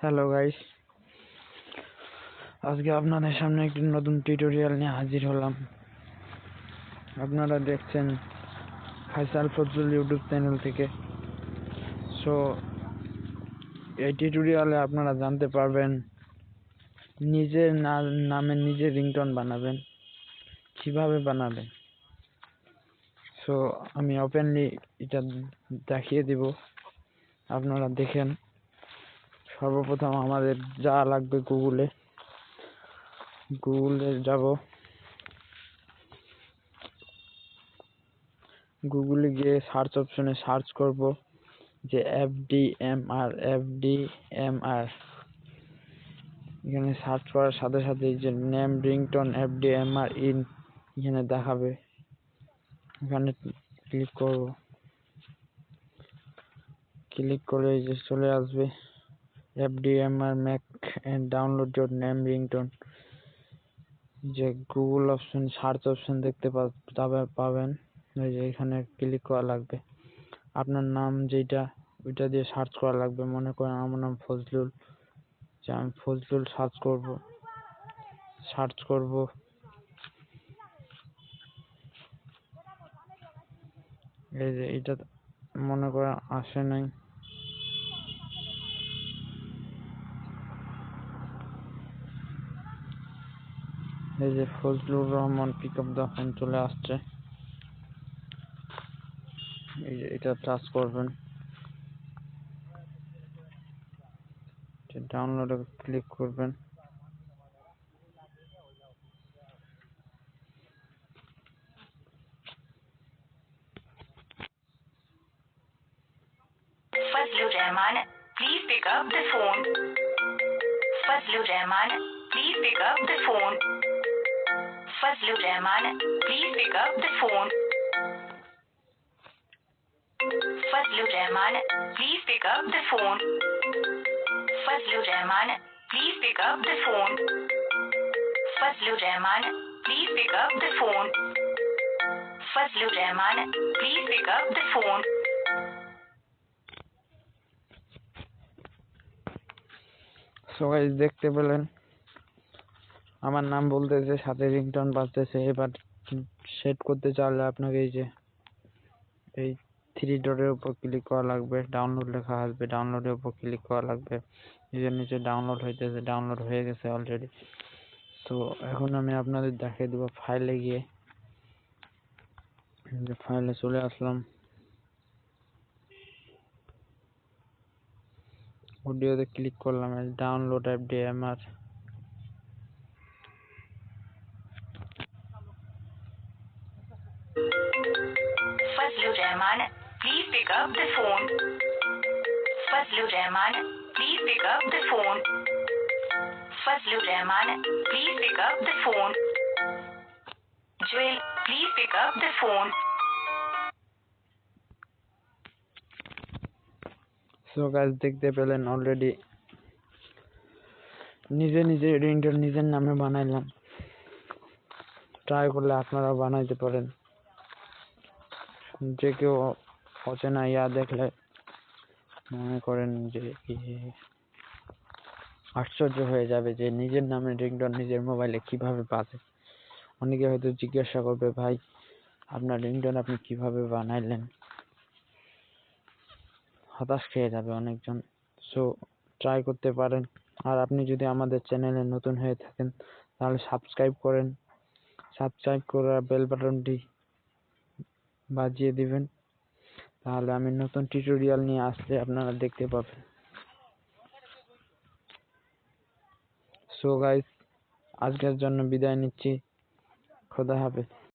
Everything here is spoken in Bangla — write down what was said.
হ্যালো গাইস, আজকে আপনাদের সামনে একটি নতুন টিউটোরিয়াল নিয়ে হাজির হলাম। আপনারা দেখছেন ফাইসাল ফজলুল ইউটিউব চ্যানেল থেকে। সো এই টিউটোরিয়ালে আপনারা জানতে পারবেন নিজের নামে নিজে রিংটোন বানাবেন, কিভাবে বানাবেন। সো আমি ওপেনলি এটা দেখিয়ে দিব, আপনারা দেখেন। সর্বপ্রথম আমাদের যা লাগবে, গুগলে যাব। গুগলে গিয়ে সার্চ অপশনে সার্চ করব যে এফডিএমআর। এখানে সার্চ করার সাথে সাথে যে নেম রিংটোন এফডিএমআর ইন এখানে দেখাবে। এখানে ক্লিক করব, ক্লিক করে যে চলে আসবে FDMR make and download your name ringtone. যে গুগল অপশন সার্চ অপশন দেখতে পাবেন, এই যে এখানে ক্লিক করা লাগবে। আপনার নাম যেটা ওইটা দিয়ে সার্চ করা লাগবে। মনে করেন আমার নাম ফজলুল, যে আমি ফজলুল সার্চ করব। এই যে এটা মনে করেন আসে নাই, এই যে Fazlur Rahman pick up the phone চলে আসছে। এই যে এটা টাচ করবেন, ডাউনলোডে ক্লিক করবেন। Fazlur Rahman, please pick up the phone. Fazlur Rahman, please pick up the phone. Fazlur Rahman, please pick up the phone. Fazlur Rahman, please pick up the phone. Fazlur Rahman, please pick up the phone. Fazlur Rahman, please pick up the phone. Fazlur Rahman, please pick up the phone. So guys, দেখতে পেলেন আমার নাম বলতেছে, সাথে রিংটোন বাজতেছে। এবার সেট করতে চাইলে আপনাকে এই থ্রি ডটের উপর ক্লিক করা লাগবে, ডাউনলোড লেখা আসবে, ডাউনলোডের উপর ক্লিক করা লাগবে। এর নিচে ডাউনলোড হইতেছে, ডাউনলোড হয়ে গেছে অলরেডি। তো এখন আমি আপনাদের দেখিয়ে দেবো ফাইলে গিয়ে। ফাইলে চলে আসলাম, অডিওতে ক্লিক করলাম, download এফডিএমআর। Fazlur Rahman, please pick up the phone. Fazlur Rahman, please pick up the phone. Fazlur Rahman, please pick up the phone. Joel, please pick up the phone. So guys, দেখতে পেলেন অলরেডি নিজে রিংটোন নিজের নামে বানাইলাম। ট্রাই করলে আপনারা বানাইতে পারেন। যে কেউ অচেনা দেখলে মনে করেন যে আশ্চর্য হয়ে যাবে যে নিজের নামে রিংটোন নিজের মোবাইলে কিভাবে বাজে। অনেকে হয়তো জিজ্ঞাসা করবে, ভাই আপনার রিংটোন আপনি কিভাবে বানাইলেন? হতাশ খেয়ে যাবে অনেকজন। সো ট্রাই করতে পারেন। আর আপনি যদি আমাদের চ্যানেলে নতুন হয়ে থাকেন তাহলে সাবস্ক্রাইব করেন। সাবস্ক্রাইব করে বেল বাটনটি বাজিয়ে দিবেন, তাহলে আমি নতুন টিউটোরিয়াল নিয়ে আসলে আপনারা দেখতে পাবেন। সো গাইস, আজকের জন্য বিদায় নিচ্ছি। খোদা হাফেজ।